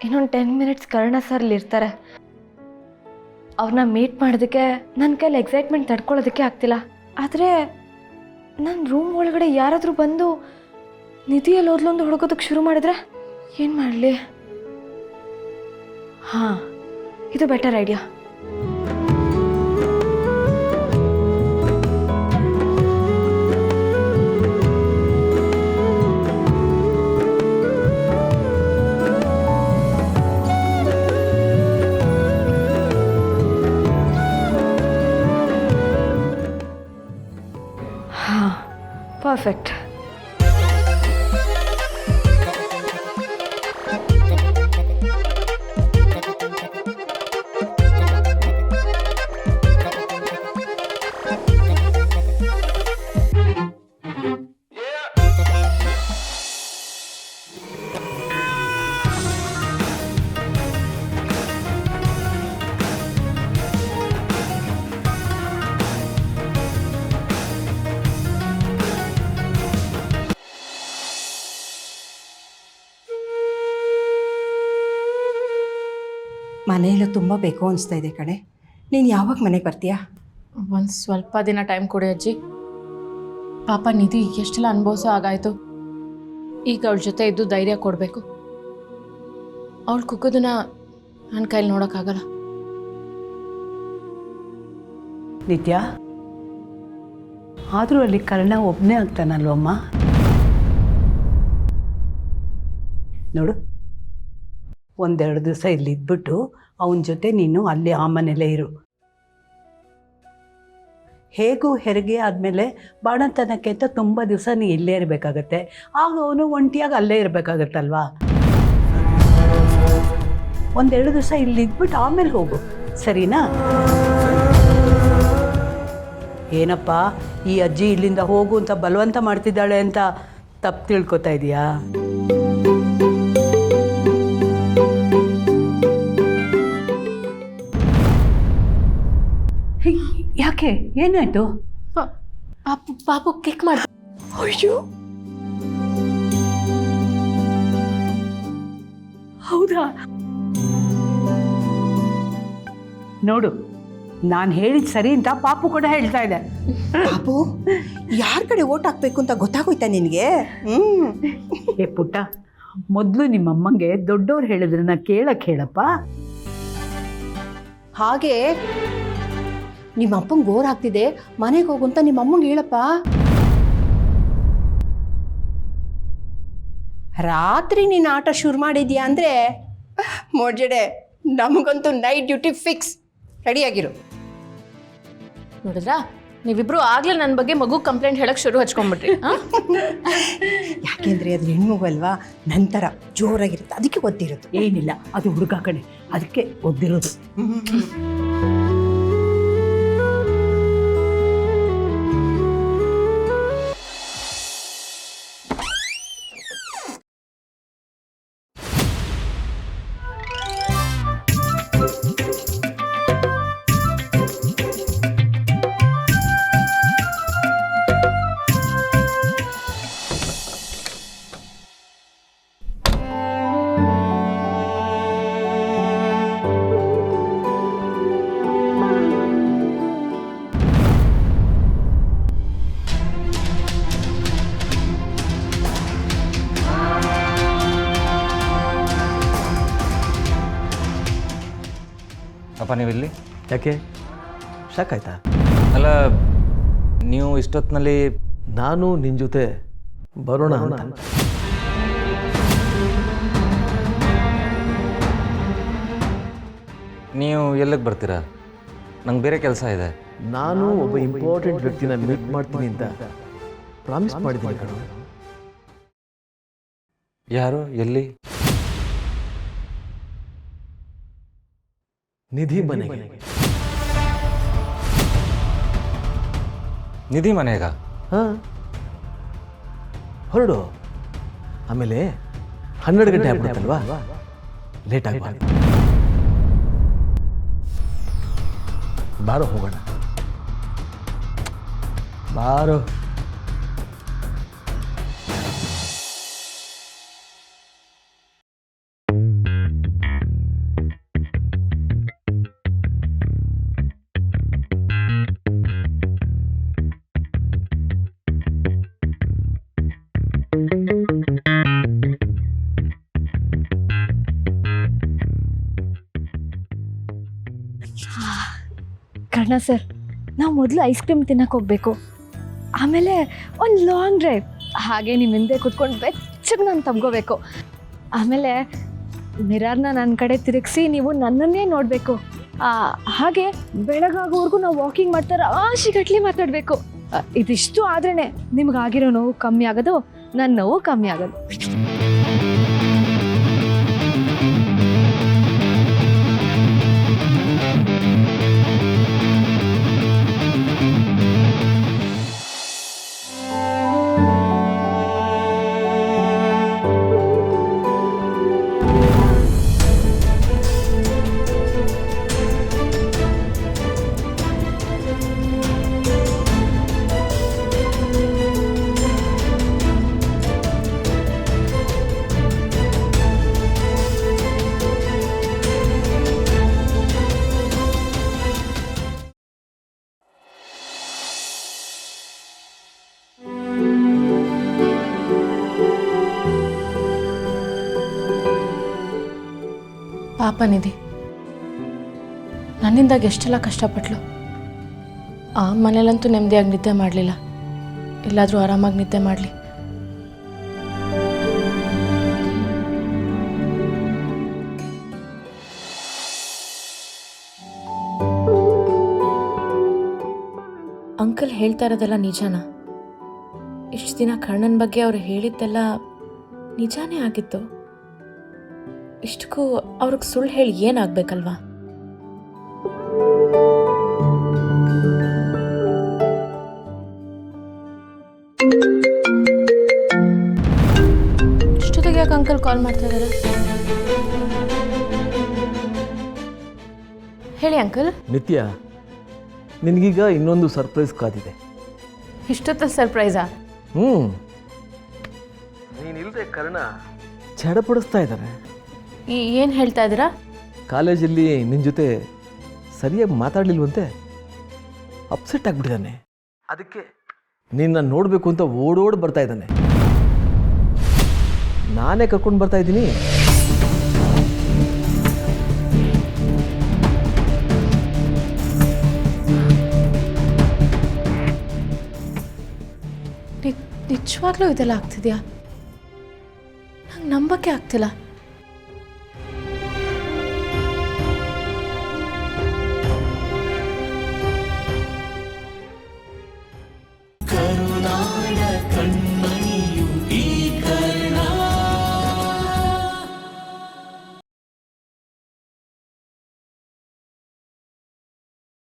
ಇನ್ನೊಂದು 10 minutes Karna sir ಇರ್ತಾರೆ. ಅವ್ರನ್ನ ಮೀಟ್ ಮಾಡೋದಕ್ಕೆ ನನ್ನ ಕೈಲಿ ಎಕ್ಸೈಟ್ಮೆಂಟ್ ತಡ್ಕೊಳ್ಳೋದಕ್ಕೆ ಆಗ್ತಿಲ್ಲ. ಆದರೆ ನನ್ನ ರೂಮ್ ಒಳಗಡೆ ಯಾರಾದರೂ ಬಂದು ನಿಧಿಯಲ್ಲಿ ಓದ್ಲೊಂದು ಹುಡುಕೋದಕ್ಕೆ ಶುರು ಮಾಡಿದ್ರೆ ಏನು ಮಾಡಲಿ? ಹಾಂ, ಇದು ಬೆಟರ್ ಐಡಿಯಾ. ಹಾಂ, ಪರ್ಫೆಕ್ಟ್. ಮನೆಯೆಲ್ಲ ತುಂಬ ಬೇಕು ಅನಿಸ್ತಾ ಇದೆ ಕಣೆ. ನೀನು ಯಾವಾಗ ಮನೆಗೆ ಬರ್ತೀಯಾ? ಒಂದು ಸ್ವಲ್ಪ ದಿನ ಟೈಮ್ ಕೊಡಿ ಅಜ್ಜಿ. ಪಾಪ ನಿಧಿ ಎಷ್ಟೆಲ್ಲ ಅನುಭವಿಸೋ ಆಗಾಯಿತು. ಈಗ ಅವಳ ಜೊತೆ ಇದ್ದು ಧೈರ್ಯ ಕೊಡಬೇಕು. ಅವಳು ಕುಗ್ಗೋದನ್ನ ನನ್ನ ಕೈಲಿ ನೋಡೋಕ್ಕಾಗಲ್ಲ. ನಿತ್ಯ, ಆದರೂ ಅಲ್ಲಿ ಕರ್ಣ ಒಬ್ಬನೇ ಆಗ್ತಾನಲ್ವಮ್ಮ? ನೋಡು, ಒಂದೆರಡು ದಿವಸ ಇಲ್ಲಿ ಇದ್ಬಿಟ್ಟು ಅವನ ಜೊತೆ ನೀನು ಅಲ್ಲಿ ಆ ಮನೇಲೇ ಇರು. ಹೇಗೂ ಹೆರಿಗೆ ಆದಮೇಲೆ ಬಾಣತನಕ್ಕೆ ಅಂತ ತುಂಬ ದಿವಸ ನೀ ಇಲ್ಲೇ ಇರಬೇಕಾಗತ್ತೆ. ಆಗ ಅವನು ಒಂಟಿಯಾಗಿ ಅಲ್ಲೇ ಇರಬೇಕಾಗತ್ತಲ್ವಾ? ಒಂದೆರಡು ದಿವಸ ಇಲ್ಲಿ ಇದ್ಬಿಟ್ಟು ಆಮೇಲೆ ಹೋಗು, ಸರಿನಾ? ಏನಪ್ಪ, ಈ ಅಜ್ಜಿ ಇಲ್ಲಿಂದ ಹೋಗು ಅಂತ ಬಲವಂತ ಮಾಡ್ತಿದ್ದಾಳೆ ಅಂತ ತಪ್ಪು ತಿಳ್ಕೊತಾ ಇದೀಯಾ? ಯಾಕೆ, ಏನಾಯ್ತು? ಪಾಪು ಕಿಕ್ ಮಾಡಿ. ಅಯ್ಯೋ, ಹೌದಾ? ನೋಡು, ನಾನು ಹೇಳಿದ ಸರಿ ಅಂತ ಪಾಪು ಕೂಡ ಹೇಳ್ತಾ ಇದೆ. ಪಾಪು, ಯಾರ ಕಡೆ ಓಟ್ ಹಾಕ್ಬೇಕು ಅಂತ ಗೊತ್ತಾಗೋಯ್ತಾ ನಿನಗೆ? ಏ ಪುಟ್ಟ, ಮೊದಲು ನಿಮ್ಮಮ್ಮಂಗೆ ದೊಡ್ಡವ್ರು ಹೇಳಿದ್ರನ್ನ ಕೇಳಕ್ಕೆ ಹೇಳಪ್ಪ. ಹಾಗೆ ನಿಮ್ಮ ಅಪ್ಪಂಗೆ ಬೋರ್ ಆಗ್ತಿದೆ, ಮನೆಗೆ ಹೋಗು ಅಂತ ನಿಮ್ಮ ಅಮ್ಮಂಗೆ ಹೇಳಪ್ಪ. ರಾತ್ರಿ ನೀನು ಆಟ ಶುರು ಮಾಡಿದ್ಯಾ ಅಂದರೆ ಮೋಡ್ಜಡೆ, ನಮಗಂತೂ ನೈಟ್ ಡ್ಯೂಟಿ ಫಿಕ್ಸ್. ರೆಡಿಯಾಗಿರು. ನೋಡಿದ್ರಾ, ನೀವಿಬ್ರು ಆಗ್ಲೇ ನನ್ನ ಬಗ್ಗೆ ಮಗು ಕಂಪ್ಲೇಂಟ್ ಹೇಳಕ್ ಶುರು ಹಚ್ಕೊಂಡ್ಬಿಟ್ರಿ. ಯಾಕೆಂದರೆ ಅದು ಹೆಣ್ಮಗು ಅಲ್ವಾ, ನಂತರ ಜೋರಾಗಿರುತ್ತೆ, ಅದಕ್ಕೆ ಗೊತ್ತಿರುತ್ತೆ. ಏನಿಲ್ಲ, ಅದು ಹುಡುಗ ಕಣೆ, ಅದಕ್ಕೆ ಒದ್ದಿರೋದು. ಅಪ್ಪ ನೀವಿಲ್ಲಿ ಯಾಕೆ, ಸಾಕಾಯ್ತಾ? ಅಲ್ಲ, ನೀವು ಇಷ್ಟೊತ್ತಿನಲ್ಲಿ ನಾನು ನಿನ್ನ ಜೊತೆ ಬರೋಣ ಅಂತ. ನೀವು ಎಲ್ಲಿಗೆ ಬರ್ತೀರಾ? ನಂಗೆ ಬೇರೆ ಕೆಲಸ ಇದೆ. ನಾನು ಒಬ್ಬ ಇಂಪಾರ್ಟೆಂಟ್ ವ್ಯಕ್ತಿನ ಮೀಟ್ ಮಾಡ್ತೀನಿ ಅಂತ ಪ್ರಾಮಿಸ್ ಮಾಡಿದ್ದೀನಿ ಕಣ. ಯಾರು, ಎಲ್ಲಿ? ನಿಧಿ ಮನೆಗೆ. ನಿಧಿ ಮನೆಗ? ಹಾಂ, ಹೊರಡು. ಆಮೇಲೆ 12 ಗಂಟೆ ಆಗ್ಬಿಡುತ್ತಲ್ವಾ, ಲೇಟ್ ಆಗಬಾರ್ದು. ಬಾರೋ ಹೋಗೋಣ, ಬಾರೋ. ಅರುಣ ಸರ್, ನಾವು ಮೊದಲು ಐಸ್ ಕ್ರೀಮ್ ತಿನ್ನಕ್ಕೆ ಹೋಗಬೇಕು, ಆಮೇಲೆ ಒಂದು ಲಾಂಗ್ ಡ್ರೈವ್, ಹಾಗೆ ನಿಮ್ಮ ಹಿಂದೆ ಕೂತ್ಕೊಂಡು ಬೆಚ್ಚಗೆ ನಾನು ತಬ್ಕೋಬೇಕು, ಆಮೇಲೆ ಮಿರರ್ನ ನನ್ನ ಕಡೆ ತಿರುಗಿಸಿ ನೀವು ನನ್ನನ್ನೇ ನೋಡಬೇಕು, ಹಾಗೆ ಬೆಳಗಾಗೋವರೆಗೂ ನಾವು ವಾಕಿಂಗ್ ಮಾಡ್ತಾ ರಾಶಿಗಟ್ಲೆ ಮಾತಾಡಬೇಕು. ಇದಿಷ್ಟು ಆದ್ರೇ ನಿಮ್ಗಾಗಿರೋ ನೋವು ಕಮ್ಮಿ ಆಗೋದು, ನನ್ನ ನೋವು ಕಮ್ಮಿ ಆಗೋದು. ಪಾಪ ನಿಧಿ ನನ್ನಿಂದಾಗಿ ಎಷ್ಟೆಲ್ಲ ಕಷ್ಟಪಟ್ಲು. ಆ ಮನೇಲಂತೂ ನೆಮ್ಮದಿಯಾಗಿ ನಿದ್ದೆ ಮಾಡಲಿಲ್ಲ. ಎಲ್ಲಾದರೂ ಆರಾಮಾಗಿ ನಿದ್ದೆ ಮಾಡಲಿ. ಅಂಕಲ್ ಹೇಳ್ತಾ ಇರೋದೆಲ್ಲ ನಿಜಾನಾ? ಇಷ್ಟು ದಿನ ಕರ್ಣನ ಬಗ್ಗೆ ಅವ್ರು ಹೇಳಿದ್ದೆಲ್ಲ ನಿಜಾನೇ ಆಗಿತ್ತು. ಇಷ್ಟಕ್ಕೂ ಅವ್ರಿಗೆ ಸುಳ್ಳು ಹೇಳಿ ಏನಾಗಬೇಕಲ್ವಾ? ಇಷ್ಟೊತ್ತಿಗೆ ಯಾಕೆ ಅಂಕಲ್ ಕಾಲ್ ಮಾಡ್ತಾ ಇದ್ದಾರೆ? ಹೇಳಿ ಅಂಕಲ್. ನಿತ್ಯ, ನಿನಗೀಗ ಇನ್ನೊಂದು ಸರ್ಪ್ರೈಸ್ ಕಾದಿದೆ. ಇಷ್ಟೊತ್ತಲ್ಲಿ ಸರ್ಪ್ರೈಸಾ? ನೀನಿಲ್ಲದೆ ಕರ್ಣ ಚಡಪಡಿಸ್ತಾ ಇದ್ದಾನೆ. ಏನು ಹೇಳ್ತಾ ಇದ್ದೀರಾ? ಕಾಲೇಜಲ್ಲಿ ನಿನ್ನ ಜೊತೆ ಸರಿಯಾಗಿ ಮಾತಾಡಲಿಲ್ವಂತೆ, ಅಪ್ಸೆಟ್ ಆಗಿಬಿಟ್ಟಿದ್ದಾನೆ. ಅದಕ್ಕೆ ನಿನ್ನ ನೋಡಬೇಕು ಅಂತ ಓಡೋಡಿ ಬರ್ತಾ ಇದ್ದಾನೆ. ನಾನೇ ಕರ್ಕೊಂಡು ಬರ್ತಾ ಇದ್ದೀನಿ. ನಿಜವಾಗ್ಲೂ ಇದೆಲ್ಲ ಆಗ್ತಿದ್ಯಾ? ನಂಗೆ ನಂಬಕ್ಕೆ ಆಗ್ತಿಲ್ಲ.